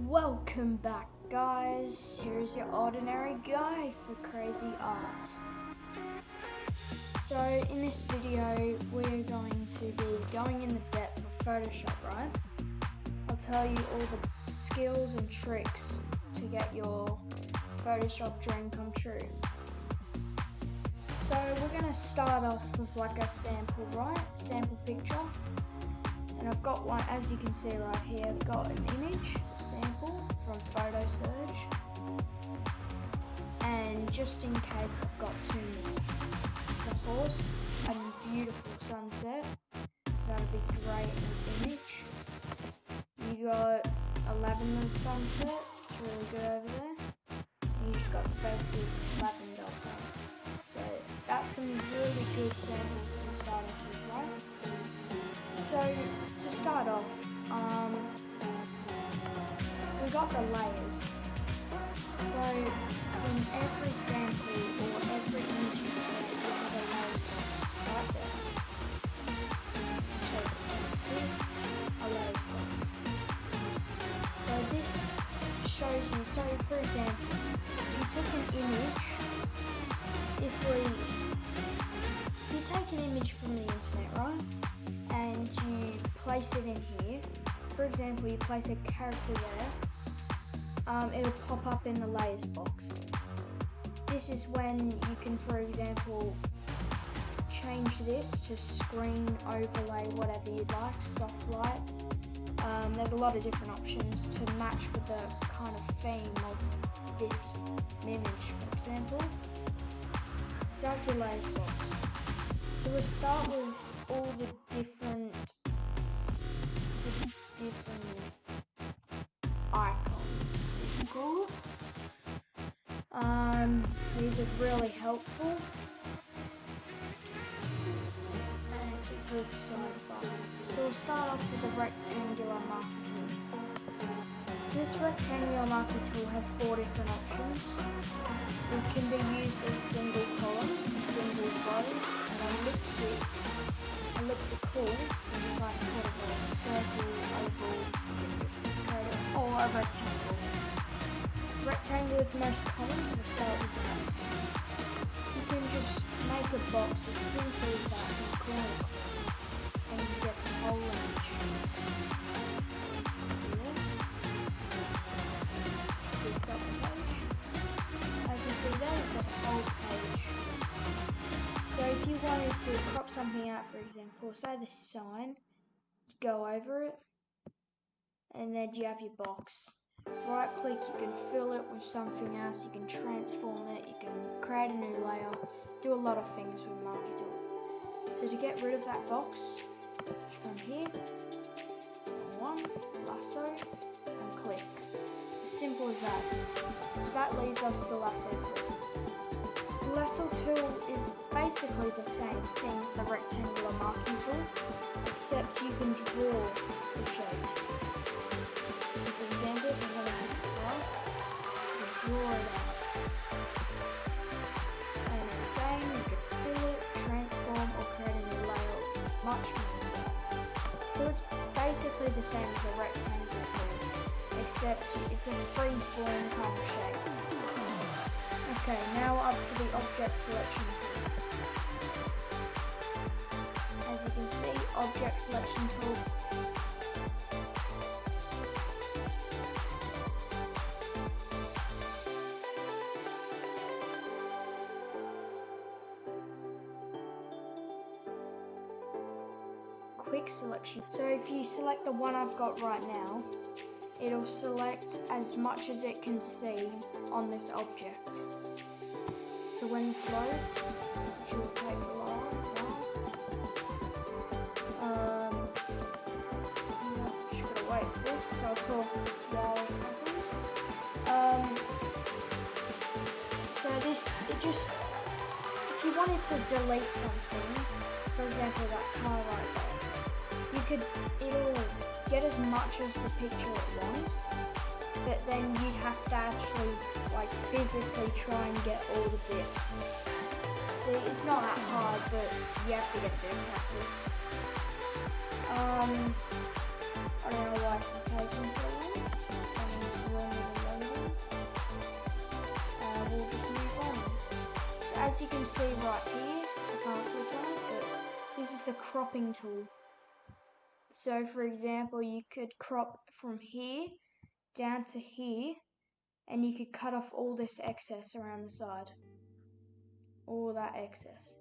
Welcome back, guys. Here's your ordinary guy for crazy art. So in this video we're going to be going in the depth of Photoshop, right? I'll tell you all the skills and tricks to get your Photoshop dream come true. So we're going to start off with like a sample, right? Sample picture. And I've got one, as you can see right here, I've got an image, a sample from Photo Surge. And just in case I've got two the horse, a beautiful sunset. So that'll be great in the image. You got a lavender sunset, it's really good over there. And you just got basic lavender paint. So that's some really good samples to start off with, right? So to start off, we got the layers. So in every sample or every image you create, you have a layer box right there. So this, a layer box. So this shows you, so for example, if you took an image, if you take an image from the internet, right? And you place it in here. For example, you place a character there, it'll pop up in the layers box. This is when you can, for example, change this to screen overlay, whatever you'd like, soft light. There's a lot of different options to match with the kind of theme of this image, for example. So that's your layers box. So we'll start with all the different icons, you can call it. These are really helpful. And it's a good sidebar. So we'll start off with the rectangular marquee tool. So this rectangular marquee tool has 4 different options. It can be used in a single column, a single row, and elliptical, which is like sort of a circle, oval, or a rectangle. Rectangle is the most common, so we'll start with that. You can just make a box as simple as that in the corner, and you get the whole image. See there? This up the page. As you see there, you've got the whole page. So if you wanted to crop something out, for example, say this sign, go over it, and then you have your box. Right click, you can fill it with something else, you can transform it, you can create a new layer, do a lot of things with the marquee tool. So to get rid of that box, just come here, one, lasso, and click. As simple as that. So that leads us to the lasso tool. The lasso tool is basically the same thing as the rectangular marquee tool, except you can draw the shapes. For example, if I'm going to hit the right, you can draw it out. And it's the same, you can fill it, transform, or create a new layer, much more. So it's basically the same as a rectangular tool, except it's a free-form kind of shape. Okay, now up to the object selection tool. As you can see, object selection tool. Quick selection. So if you select the one I've got right now, it'll select as much as it can see on this object. So when this loads, which will take a while, just gotta wait for this, so I'll talk while it's happening. So this, it just, if you wanted to delete something, for example that car right there, it'll get as much as the picture at once, but then you'd have to actually like physically try and get all the bits. See, it's not that hard, but you have to get a bit of practice. I don't know why this is taking so long. cropping tool. So for example, you could crop from here down to here, and you could cut off all this excess around the side. All that excess.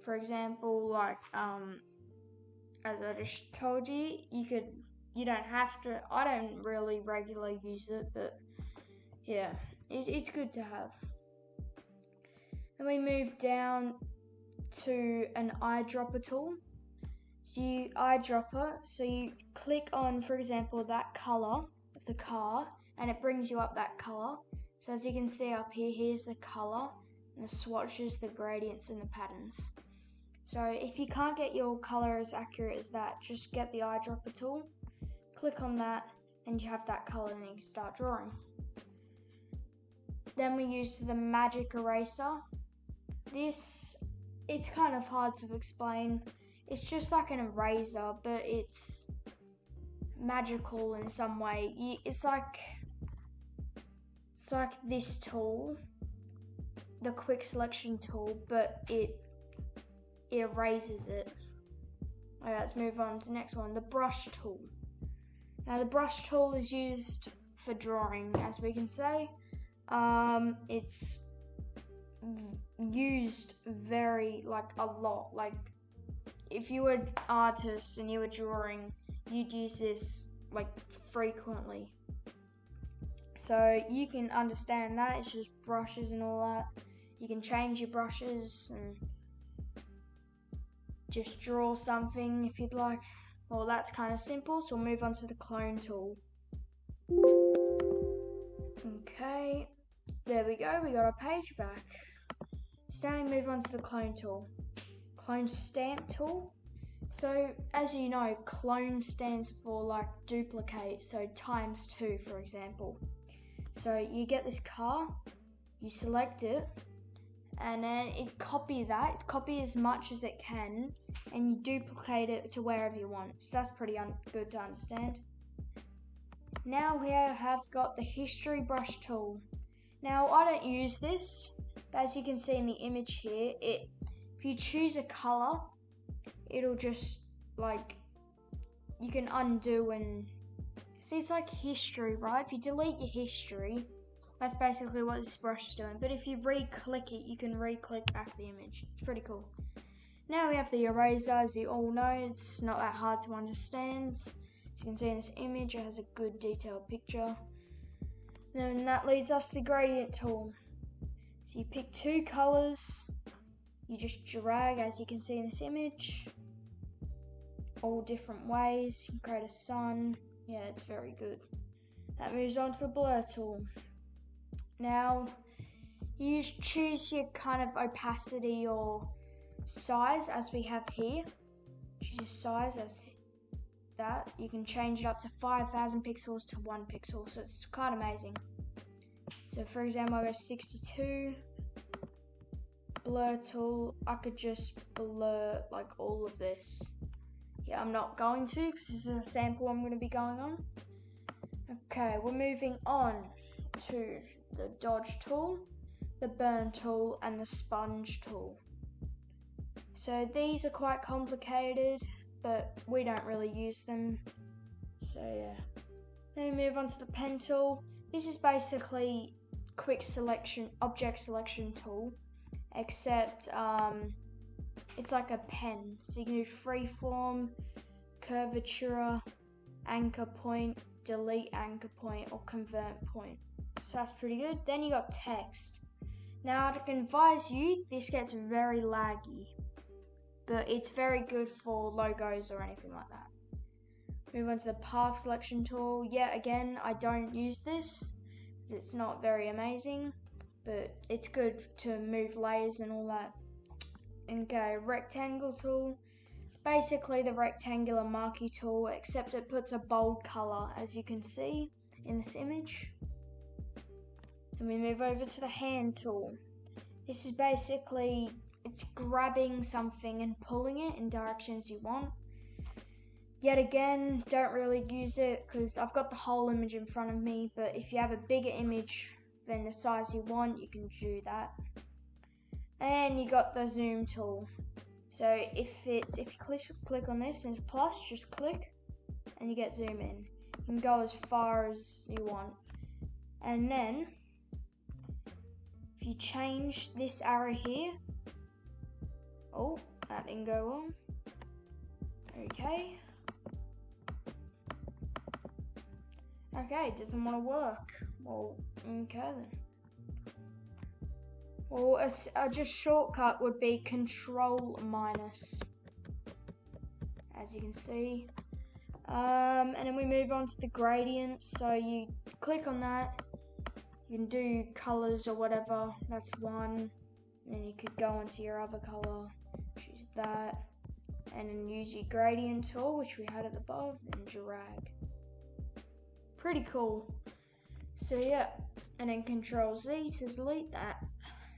For example, like as I just told you, you don't have to. I don't really regularly use it, but yeah, it's good to have. Then we move down to an eyedropper tool. So you eyedropper, so you click on, for example, that color of the car, and it brings you up that color. So as you can see up here, here's the color, and the swatches, the gradients, and the patterns. So if you can't get your color as accurate as that, just get the eyedropper tool, click on that, and you have that color, and you can start drawing. Then we use the magic eraser. It's kind of hard to explain. It's just like an eraser, but it's magical in some way. It's like this tool, the quick selection tool, but it erases it. Alright, let's move on to the next one, the brush tool. Now the brush tool is used for drawing, as we can say. It's used very, a lot. Like, if you were an artist and you were drawing, you'd use this, frequently. So you can understand that, it's just brushes and all that. You can change your brushes and just draw something if you'd like. Well, that's kind of simple, so we'll move on to the clone tool. Okay, there we go, we got our page back. So now we move on to the clone tool. Clone stamp tool. So as you know, clone stands for duplicate, so ×2 for example. So you get this car, you select it, and then copy as much as it can, and you duplicate it to wherever you want. So that's pretty good to understand. Now we have got the history brush tool. Now I don't use this, but as you can see in the image here, if you choose a color, it'll just you can undo and see, it's like history, right? If you delete your history, that's basically what this brush is doing. But if you re-click it, you can re-click back the image. It's pretty cool. Now we have the eraser. As you all know, it's not that hard to understand. As you can see in this image, it has a good detailed picture. Then that leads us to the gradient tool. So you pick two colors, you just drag, as you can see in this image, all different ways. You can create a sun. Yeah, it's very good. That moves on to the blur tool. Now, you choose your kind of opacity or size, as we have here. Choose your size as that. You can change it up to 5,000 pixels to 1 pixel, so it's quite amazing. So for example, I go 62. Blur tool, I could just blur all of this. Yeah, I'm not going to, because this is a sample I'm going to be going on. Okay, we're moving on to the dodge tool, the burn tool, and the sponge tool. So these are quite complicated, but we don't really use them. So yeah. Then we move on to the pen tool. This is basically quick selection, object selection tool, except it's like a pen. So you can do freeform, curvature, anchor point, delete anchor point, or convert point. So that's pretty good. Then you got text. Now I can advise you, this gets very laggy, but it's very good for logos or anything like that. Move on to the path selection tool. Yeah, again, I don't use this, it's not very amazing, but it's good to move layers and all that. Okay, rectangle tool. Basically the rectangular marquee tool, except it puts a bold color, as you can see in this image. Then we move over to the hand tool. This is basically, it's grabbing something and pulling it in directions you want. Yet again, don't really use it because I've got the whole image in front of me, but if you have a bigger image than the size you want, you can do that. And you got the zoom tool. So if you click on this and it's plus, just click and you get zoom in. You can go as far as you want. And then if you change this arrow here, oh, that didn't go on. Okay. Okay, it doesn't want to work. Well, okay then. Well, a just shortcut would be Control minus, as you can see. And then we move on to the gradient. So you click on that. You can do colors or whatever. That's one. And then you could go onto your other color, choose that, and then use your gradient tool, which we had at the above, and drag. Pretty cool. So yeah, and then Control Z to delete that.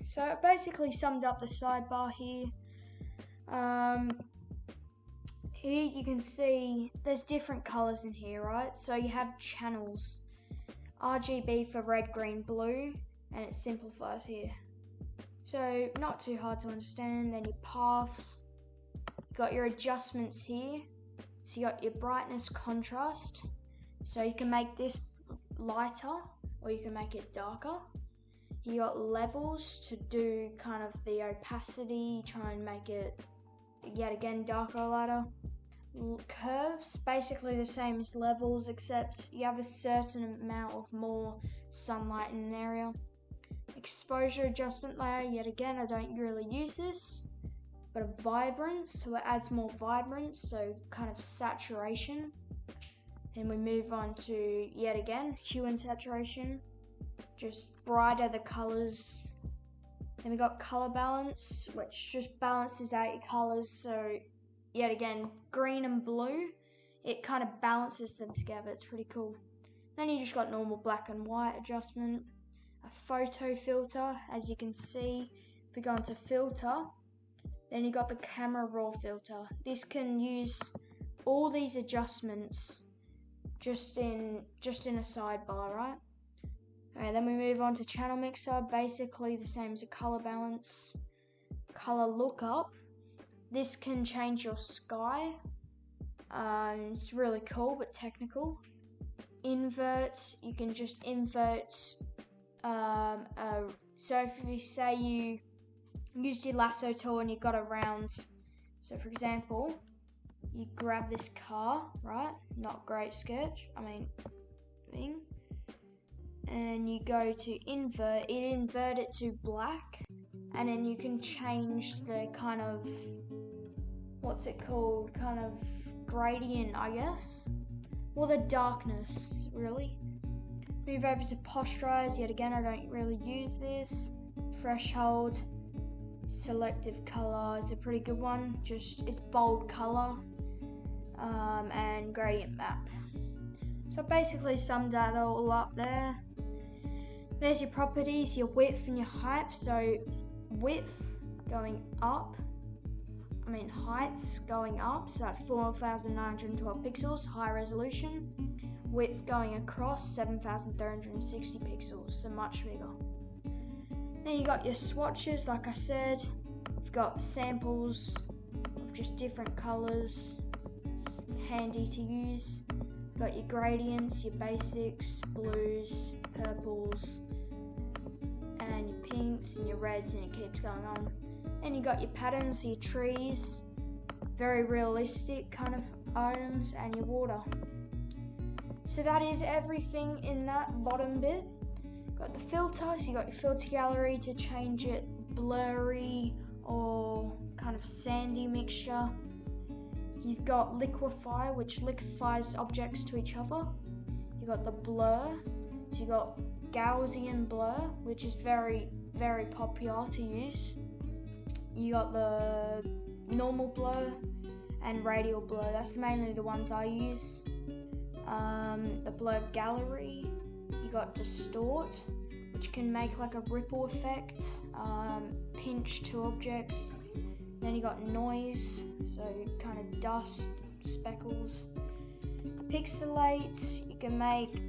So it basically sums up the sidebar here. Here you can see there's different colors in here, right? So you have channels, RGB for red, green, blue, and it simplifies here. So not too hard to understand. Then your paths, you got your adjustments here. So you got your brightness, contrast. So you can make this lighter or you can make it darker. You got levels to do kind of the opacity, try and make it yet again darker or lighter. Curves, basically the same as levels, except you have a certain amount of more sunlight in an area. Exposure adjustment layer, yet again I don't really use this. Got a vibrance, so it adds more vibrance, so kind of saturation. Then we move on to, yet again, hue and saturation, just brighter the colors. Then we got color balance, which just balances out your colors. So yet again, green and blue, it kind of balances them together. It's pretty cool. Then you just got normal black and white adjustment. A photo filter, as you can see, if we go into filter, then you got the camera raw filter. This can use all these adjustments just in a sidebar, right? Alright, then we move on to channel mixer, basically the same as a color balance. Color lookup, this can change your sky. It's really cool but technical. Invert, you can just invert. So if you say you used your lasso tool and you got a round, so for example, you grab this car, right? Not great sketch, thing. And you go to invert it to black. And then you can change the kind of, what's it called? Kind of gradient, I guess. Or the darkness, really. Move over to posterize, yet again, I don't really use this. Threshold, selective color is a pretty good one. Just, it's bold color. And gradient map. So basically summed that all up there. There's your properties, your width and your height. So width going up, height's going up, so that's 4,912 pixels, high resolution. Width going across, 7,360 pixels, so much bigger. Then you got your swatches, like I said. You've got samples of just different colors. Handy to use. You've got your gradients, your basics, blues, purples, and your pinks and your reds, and it keeps going on. And you got your patterns, your trees, very realistic kind of items, and your water. So that is everything in that bottom bit. Got the filter, so you got your filter gallery to change it blurry or kind of sandy mixture. You've got liquefy, which liquefies objects to each other. You got the blur, so you got Gaussian blur, which is very, very popular to use. You got the normal blur and radial blur. That's mainly the ones I use. The blur gallery. You got distort, which can make like a ripple effect, pinch to objects. Then you got noise, so kind of dust, speckles. Pixelate, you can make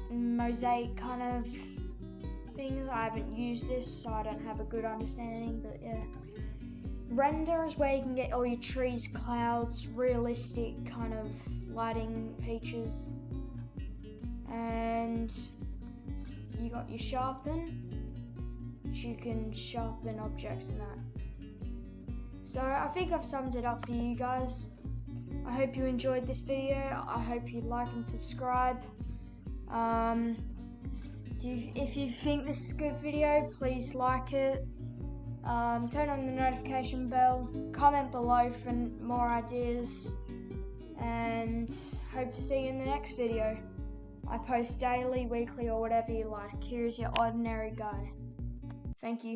mosaic kind of things. I haven't used this, so I don't have a good understanding, but yeah. render is where you can get all your trees, clouds, realistic kind of lighting features. And you got your sharpen, which you can sharpen objects and that. So I think I've summed it up for you guys. I hope you enjoyed this video. I hope you like and subscribe. If you think this is a good video, please like it. Turn on the notification bell. Comment below for more ideas. And hope to see you in the next video. I post daily, weekly, or whatever you like. Here's your ordinary guy. Thank you.